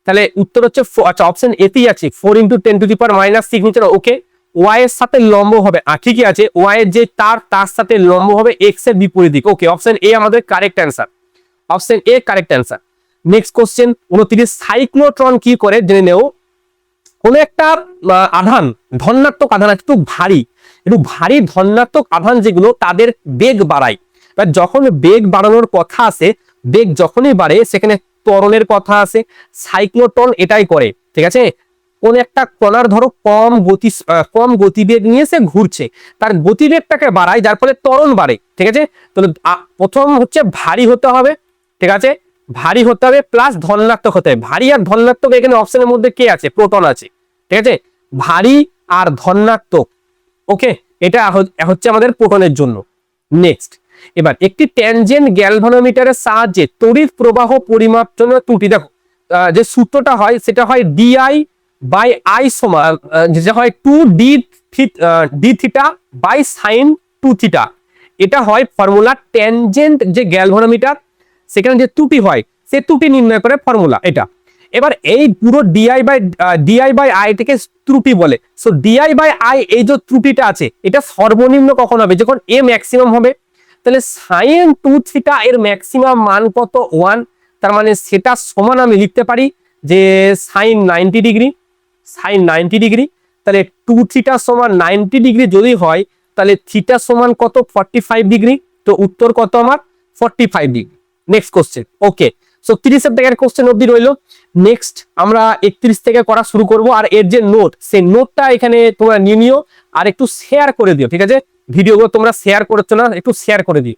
তাহলে উত্তর হচ্ছে, আচ্ছা অপশন এতেই আছে 4 into 10 to the power -6 newton, okay. Y এর সাথে লম্ব হবে, ঠিকই আছে, ওয়াই এর যে তার সাথে লম্ব হবে এক্স এর বিপরীত দিক, ওকে। অপশন এ আমাদের correct answer, option A correct answer. Next question 29, cyclotron কি করে জেনে নেও। কোন একটা আধান, ধনাত্মক আধান, একটু ভারী ধনাত্মক আধান যেগুলো তাদের বেগ বাড়ায়। যখন বেগ বাড়ানোর কথা আসে, বেগ যখনই বাড়ে সেখানে ত্বরণের কথা আসে, সাইক্লোট্রন এটাই করে, ঠিক আছে। কোন একটা কণার ধরো কম গতিবেগ নিয়ে সে ঘুরছে, তার গতিবেগটাকে বাড়ায়, যার ফলে ত্বরণ বাড়ে, ঠিক আছে। তাহলে প্রথম হচ্ছে ভারী হতে হবে, ঠিক আছে, ভারী হতে হবে প্লাস ধনাত্মক হতে হবে। ভারী আর ধনাত্মক এখানে অপশনের মধ্যে কে আছে, প্রোটন আছে, ঠিক আছে, ভারী আর ধনাত্মক, ওকে। এটা হচ্ছে আমাদের প্রোটনের জন্য। নেক্সট, এবার একটি ট্যানজেন্ট গ্যালভানোমিটারের সাহায্যে তড়িৎ প্রবাহ পরিমাপ জন্য ত্রুটি, দেখো যে সূত্রটা হয় সেটা হয় DI বাই I সমান, যেটা হয় 2D theta by sine 2 theta. এটা হয় ফর্মুলা ট্যানজেন্ট যে গ্যালভানোমিটার, সেখানে যে ত্রুটি হয় সে ত্রুটি নির্ণয় করে ফর্মুলা এটা। এবার এই পুরো DI বাই I থেকে ত্রুটি বলে। সো DI বাই I, এই যে ত্রুটিটা আছে এটা সর্বনিম্ন কখন হবে, যখন A ম্যাক্সিমাম হবে। তাহলে সাইন 2 থিটা এর ম্যাক্সিমাম মান কত, 1। তার মানে সেটা সমান আমি লিখতে পারি যে সাইন 90 ডিগ্রি, তাহলে 2 থিটা সমান 90 ডিগ্রি যদি হয় তাহলে থিটা সমান কত, 45 ডিগ্রি। তো উত্তর কত আমার, 45 ডিগ্রি। নেক্সট কোশ্চেন, ওকে। সো 30 থেকে কোশ্চেন অবধি রইলো। নেক্সট আমরা 31 থেকে করা শুরু করব। আর এর যে নোট, সেই নোটটা এখানে তোমরা নিয়ে নিও আর একটু শেয়ার করে দিও, ঠিক আছে। ভিডিওগুলো তোমরা শেয়ার করছো না, একটু শেয়ার করে দিও।